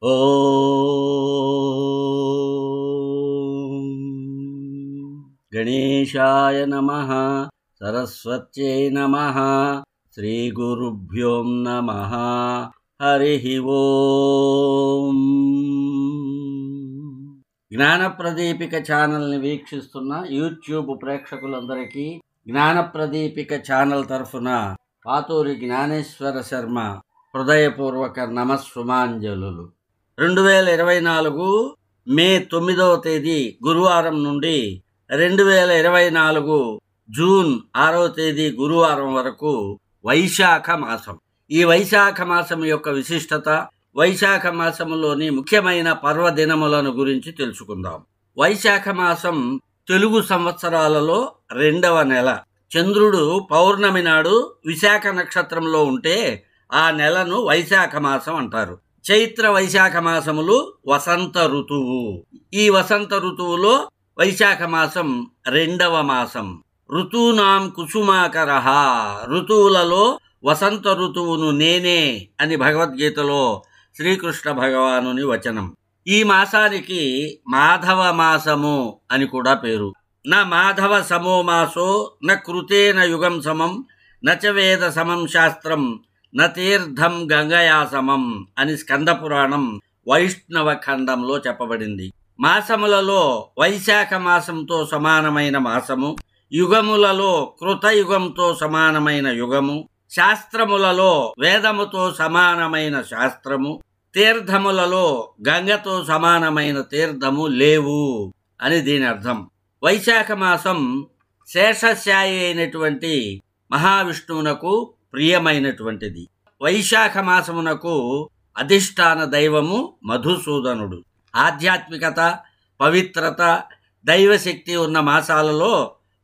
ఓం గణేశాయ నమః, సరస్వత్యై నమః, శ్రీ గురుభ్యో నమః. హరి ఓం. జ్ఞానప్రదీపిక ఛానల్ని వీక్షిస్తున్న యూట్యూబ్ ప్రేక్షకులందరికీ జ్ఞానప్రదీపిక ఛానల్ తరఫున పాతూరి జ్ఞానేశ్వర శర్మ హృదయపూర్వక నమస్సుమాంజలులు. 2024 మే 9వ తేదీ గురువారం నుండి 2024 జూన్ 6వ తేదీ గురువారం వరకు వైశాఖ మాసం. ఈ వైశాఖ మాసం యొక్క విశిష్టత, వైశాఖ మాసంలోని ముఖ్యమైన పర్వదినములను గురించి తెలుసుకుందాం. వైశాఖ మాసం తెలుగు సంవత్సరాలలో 2వ నెల. చంద్రుడు పౌర్ణమి నాడు విశాఖ నక్షత్రంలో ఉంటే ఆ నెలను వైశాఖ మాసం అంటారు. చైత్ర వైశాఖ మాసములు వసంత ఋతువు. ఈ వసంత ఋతువులో వైశాఖ మాసం 2వ మాసం. ఋతూనాం కుసుమాకరః, ఋతువులలో వసంత ఋతువును నేనే అని భగవద్గీతలో శ్రీకృష్ణ భగవానుని వచనం. ఈ మాసానికి మాధవ మాసము అని కూడా పేరు. న మాధవ సమో మాసో న కృతేన యుగం సమం నచ వేద సమం శాస్త్రం న తీర్థం గంగయా సమం అని స్కంద పురాణం వైష్ణవ ఖండంలో చెప్పబడింది. మాసములలో వైశాఖ మాసంతో సమానమైన మాసము, యుగములలో కృతయుగంతో సమానమైన యుగము, శాస్త్రములలో వేదముతో సమానమైన శాస్త్రము, తీర్థములలో గంగతో సమానమైన తీర్థము లేవు అని దీని అర్థం. వైశాఖ మాసం శేషశాయి అయినటువంటి మహావిష్ణువునకు ప్రియమైనటువంటిది. వైశాఖ మాసమునకు అధిష్టాన దైవము మధుసూదనుడు. ఆధ్యాత్మికత, పవిత్రత, దైవశక్తి ఉన్న మాసాలలో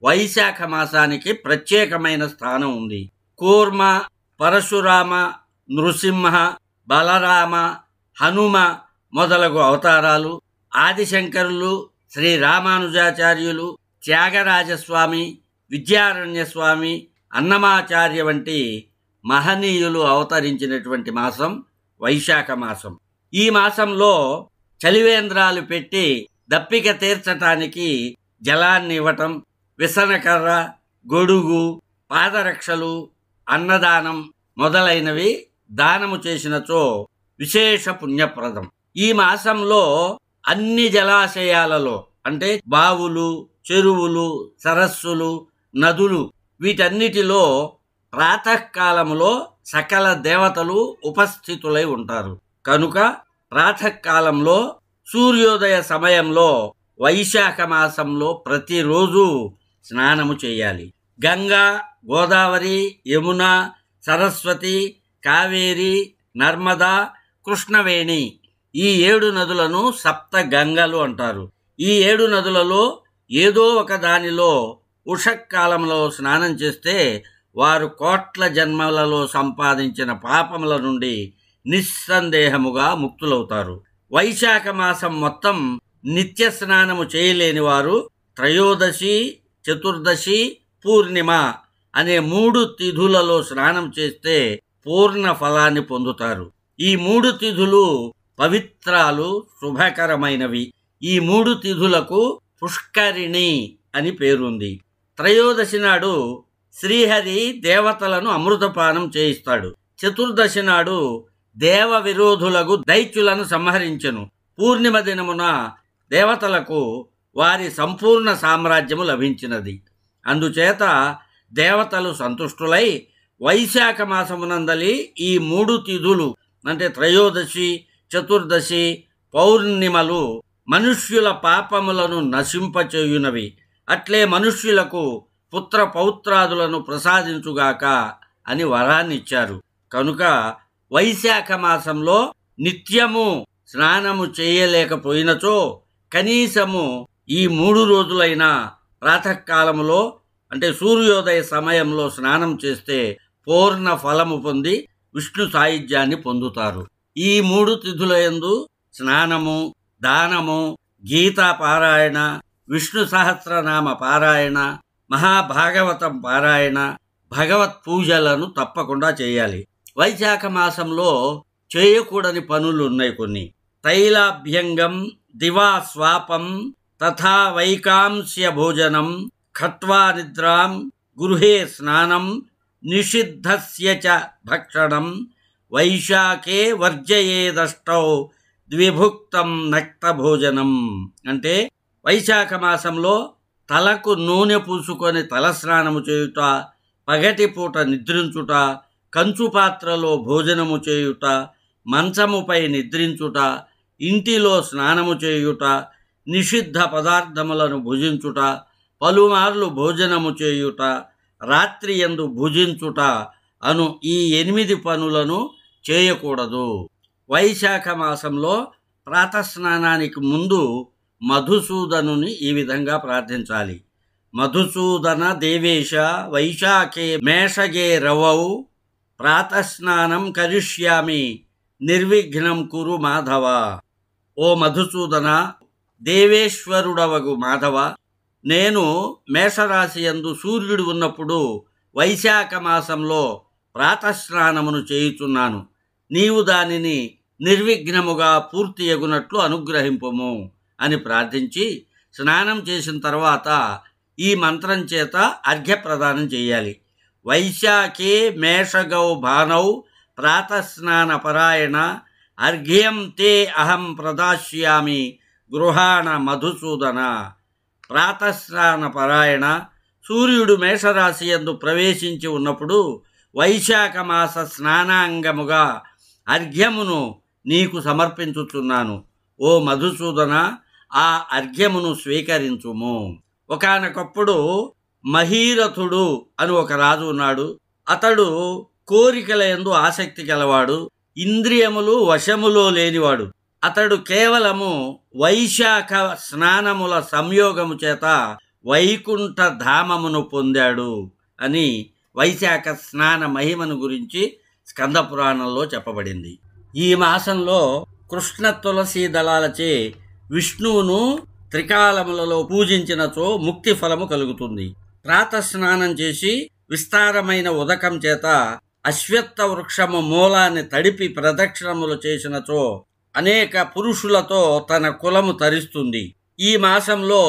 వైశాఖ మాసానికి ప్రత్యేకమైన స్థానం ఉంది. కూర్మ, పరశురామ, నృసింహ, బలరామ, హనుమ మొదలగు అవతారాలు, ఆదిశంకరులు, శ్రీ రామానుజాచార్యులు, త్యాగరాజస్వామి, విద్యారణ్యస్వామి, అన్నమాచార్య వంటి మహనీయులు అవతరించినటువంటి మాసం వైశాఖ మాసం. ఈ మాసంలో చలివేంద్రాలు పెట్టి దప్పిక తీర్చటానికి జలాన్ని ఇవ్వటం, విసనకర్ర, గొడుగు, పాదరక్షలు, అన్నదానం మొదలైనవి దానము చేసినచో విశేష పుణ్యప్రదం. ఈ మాసంలో అన్ని జలాశయాలలో అంటే బావులు, చెరువులు, సరస్సులు, నదులు వీటన్నిటిలో ప్రాతకాలములో సకల దేవతలు ఉపస్థితులై ఉంటారు. కనుక ప్రాతకాలంలో సూర్యోదయ సమయంలో వైశాఖ మాసంలో ప్రతిరోజు స్నానము చేయాలి. గంగా, గోదావరి, యమున, సరస్వతి, కావేరి, నర్మదా, కృష్ణవేణి ఈ 7 నదులను సప్త గంగలు అంటారు. ఈ 7 నదులలో ఏదో ఒక దానిలో ఉషకాలంలో స్నానం చేస్తే వారు కోట్ల జన్మలలో సంపాదించిన పాపముల నుండి నిస్సందేహముగా ముక్తులవుతారు. వైశాఖ మాసం మొత్తం నిత్య స్నానము చేయలేని వారు త్రయోదశి, చతుర్దశి, పూర్ణిమ అనే 3 తిథులలో స్నానం చేస్తే పూర్ణ ఫలాన్ని పొందుతారు. ఈ 3 తిథులు పవిత్రాలు, శుభకరమైనవి. ఈ 3 తిథులకు పుష్కరిణి అని పేరుంది. త్రయోదశి నాడు శ్రీహరి దేవతలను అమృతపానం చేయిస్తాడు. చతుర్దశి నాడు దేవ విరోధులకు దైత్యులను సంహరించెను. పూర్ణిమ దినమున దేవతలకు వారి సంపూర్ణ సామ్రాజ్యము లభించినది. అందుచేత దేవతలు సంతుష్టులై వైశాఖ మాసమునందలి ఈ 3 తిథులు అంటే త్రయోదశి, చతుర్దశి, పౌర్ణిమలు మనుష్యుల పాపములను నశింపచేయునవి. అట్లే మనుష్యులకు పుత్ర పౌత్రాదులను ప్రసాదించుగాక అని వరాన్నిచ్చారు. కనుక వైశాఖ మాసంలో నిత్యము స్నానము చేయలేకపోయినచో కనీసము ఈ 3 రోజులైనా ప్రాతకాలములో అంటే సూర్యోదయ సమయంలో స్నానం చేస్తే పూర్ణ ఫలము పొంది విష్ణు సాయుధ్యాన్ని పొందుతారు. ఈ 3 తిథులయందు స్నానము, దానము, గీతా పారాయణ, విష్ణు సహస్రనామ పారాయణ, మహాభాగవతం పారాయణ, భగవత్ పూజలను తప్పకుండా చేయాలి. వైశాఖ మాసంలో చేయకూడని పనులు ఉన్నాయి కొన్ని. తైలాభ్యంగం దివా స్వాపం తథా వైకాంస్య భోజనం ఖట్వా నిద్రాం గృహే స్నానం నిషిద్ధస్య చ భక్షణం వైశాఖే వర్జయేదష్టౌ ద్విభుక్తం నక్త భోజనం. అంటే వైశాఖ మాసంలో తలకు నూనె పూసుకొని తలస్నానము చేయుట, పగటిపూట నిద్రించుట, కంచు పాత్రలో భోజనము చేయుట, మంచముపై నిద్రించుట, ఇంటిలో స్నానము చేయుట, నిషిద్ధ పదార్థములను భుజించుట, పలుమార్లు భోజనము చేయుట, రాత్రి యందు భుజించుట అను ఈ 8 పనులను చేయకూడదు. వైశాఖ మాసంలో ప్రాతస్నానానికి ముందు మధుసూదనుని ఈ విధంగా ప్రార్థించాలి. మధుసూదన దేవేశ వైశాఖే మేషగే రవౌ ప్రాతస్నానం కరిష్యామి నిర్విఘ్నం కురు మాధవ. ఓ మధుసూదన, దేవేశ్వరుడవగు మాధవ, నేను మేషరాశి యందు సూర్యుడు ఉన్నప్పుడు వైశాఖ మాసంలో ప్రాతస్నానమును చేయుచున్నాను. నీవు దానిని నిర్విఘ్నముగా పూర్తి యగునట్లు అనుగ్రహింపుము అని ప్రార్థించి స్నానం చేసిన తర్వాత ఈ మంత్రం చేత అర్ఘ్యప్రదానం చేయాలి. వైశాఖే మేషగౌ భానౌ ప్రాతస్నాన పరాయణ అర్ఘ్యం తే అహం ప్రదాస్యామి గృహాణ మధుసూదన. ప్రాతస్నాన పరాయణ, సూర్యుడు మేషరాశి యందు ప్రవేశించి ఉన్నప్పుడు వైశాఖ మాస స్నానాంగముగా అర్ఘ్యమును నీకు సమర్పించుచున్నాను. ఓ మధుసూదన, ఆ అర్ఘ్యమును స్వీకరించుము. ఒకానొకప్పుడు మహీరథుడు అని ఒక రాజు ఉన్నాడు. అతడు కోరికల యందు ఆసక్తి గలవాడు, ఇంద్రియములు వశములో లేనివాడు. అతడు కేవలము వైశాఖ స్నానముల సంయోగము చేత వైకుంఠ ధామమును పొందాడు అని వైశాఖ స్నాన మహిమను గురించి స్కంద పురాణంలో చెప్పబడింది. ఈ మాసంలో కృష్ణ తులసీ దళాలచే విష్ణువును త్రికాలములలో పూజించినచో ముక్తి ఫలము కలుగుతుంది. ప్రాతస్నానం చేసి విస్తారమైన ఉదకం చేత అశ్వత్థ వృక్షము మూలాన్ని తడిపి ప్రదక్షిణములు చేసినచో అనేక పురుషులతో తన కులము తరిస్తుంది. ఈ మాసంలో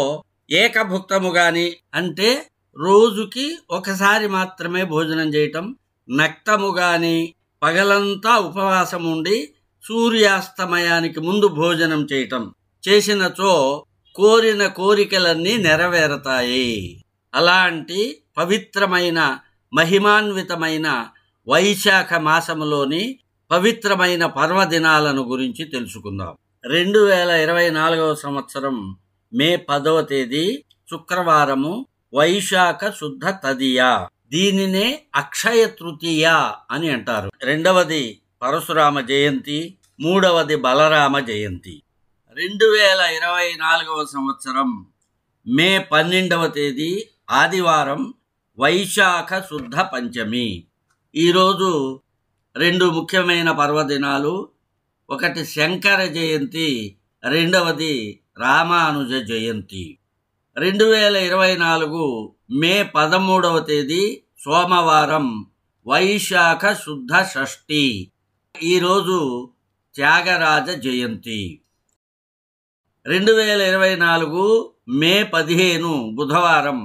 ఏకభుక్తము గాని, అంటే రోజుకి ఒకసారి మాత్రమే భోజనం చేయటం, నక్తము గాని పగలంతా ఉపవాసం ఉండి సూర్యాస్తమయానికి ముందు భోజనం చేయటం చేసినచో కోరిన కోరికలన్నీ నెరవేరతాయి. అలాంటి పవిత్రమైన మహిమాన్వితమైన వైశాఖ మాసములోని పవిత్రమైన పర్వదినాలను గురించి తెలుసుకుందాం. 2024 సంవత్సరం మే 10వ తేదీ శుక్రవారము వైశాఖ శుద్ధ తదియ. దీనినే అక్షయ తృతీయ అని అంటారు. రెండవది పరశురామ జయంతి, మూడవది బలరామ జయంతి. 2024 సంవత్సరం మే 12వ తేదీ ఆదివారం వైశాఖ శుద్ధ పంచమి. ఈరోజు 2 ముఖ్యమైన పర్వదినాలు. ఒకటి శంకర జయంతి, రెండవది రామానుజ జయంతి. 2024 మే 13వ తేదీ సోమవారం వైశాఖ శుద్ధ షష్ఠి. ఈరోజు త్యాగరాజ జయంతి. 2024 మే 15 బుధవారం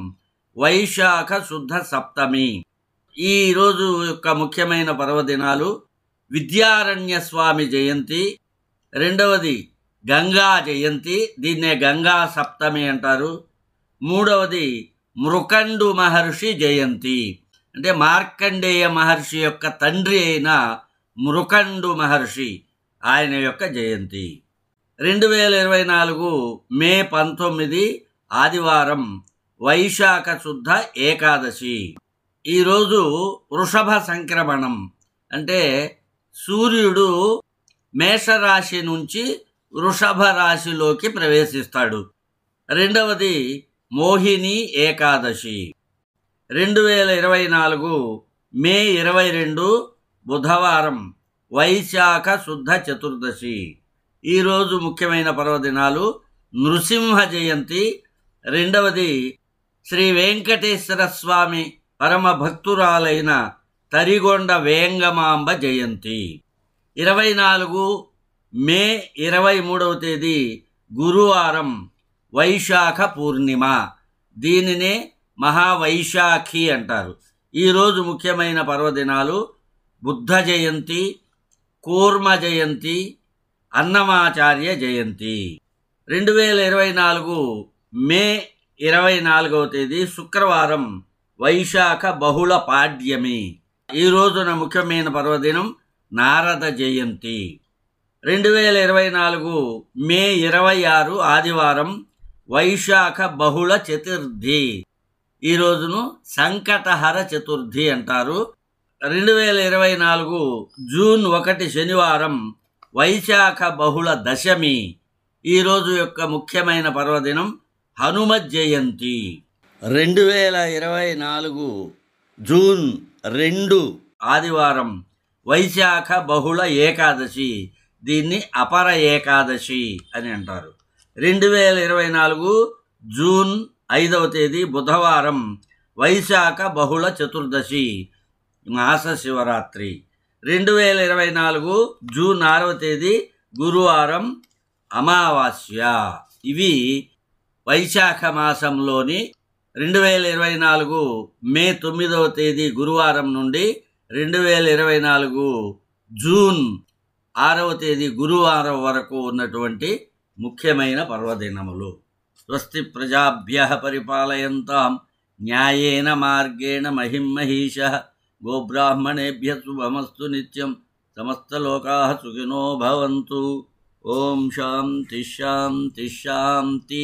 వైశాఖ శుద్ధ సప్తమి. ఈ రోజు యొక్క ముఖ్యమైన పర్వదినాలు విద్యారణ్య స్వామి జయంతి, రెండవది గంగా జయంతి, దీన్నే గంగా సప్తమి అంటారు. మూడవది మృకండు మహర్షి జయంతి, అంటే మార్కండేయ మహర్షి యొక్క తండ్రి అయిన మృకండు మహర్షి, ఆయన యొక్క జయంతి. 2024 మే 19 ఆదివారం వైశాఖ శుద్ధ ఏకాదశి. ఈరోజు వృషభ సంక్రమణం, అంటే సూర్యుడు మేషరాశి నుంచి వృషభ రాశిలోకి ప్రవేశిస్తాడు. రెండవది మోహిని ఏకాదశి. 2024 మే 22 బుధవారం వైశాఖ శుద్ధ చతుర్దశి. ఈరోజు ముఖ్యమైన పర్వదినాలు నృసింహ జయంతి, రెండవది శ్రీ వెంకటేశ్వర స్వామి పరమ భక్తురాలైన తరిగొండ వేంగమాంబ జయంతి. 24 మే 23వ తేదీ గురువారం వైశాఖ పూర్ణిమ. దీనినే మహావైశాఖి అంటారు. ఈరోజు ముఖ్యమైన పర్వదినాలు బుద్ధ జయంతి, కూర్మ జయంతి, అన్నమాచార్య జయంతి. 2024 మే 24వ తేదీ శుక్రవారం వైశాఖ బహుళ పాడ్యమి. ఈ రోజున ముఖ్యమైన పర్వదినం నారద జయంతి. 2024 మే 26 ఆదివారం వైశాఖ బహుళ చతుర్థి. ఈ రోజును సంకటహర చతుర్థి అంటారు. 2024 జూన్ 1 శనివారం వైశాఖ బహుళ దశమి. ఈ రోజు యొక్క ముఖ్యమైన పర్వదినం హనుమత్ జయంతి. 2024 జూన్ 2 ఆదివారం వైశాఖ బహుళ ఏకాదశి. దీన్ని అపర ఏకాదశి అని అంటారు. 2024 జూన్ 5వ తేదీ బుధవారం వైశాఖ బహుళ చతుర్దశి, మాస శివరాత్రి. 2024 జూన్ 6వ తేదీ గురువారం అమావాస్య. ఇవి వైశాఖ మాసంలోని 2024 మే 9వ తేదీ గురువారం నుండి 2024 జూన్ 6వ తేదీ గురువారం వరకు ఉన్నటువంటి ముఖ్యమైన పర్వదినములు. స్వస్తి ప్రజాభ్యః పరిపాలయంతాం న్యాయేన మార్గేణ మహిం మహీషః. గోబ్రాహ్మణేభ్యః శుభమస్తు నిత్యం. సమస్తలోకాః సుఖినో భవంతు. ఓం శాంతి శాంతి శాంతి.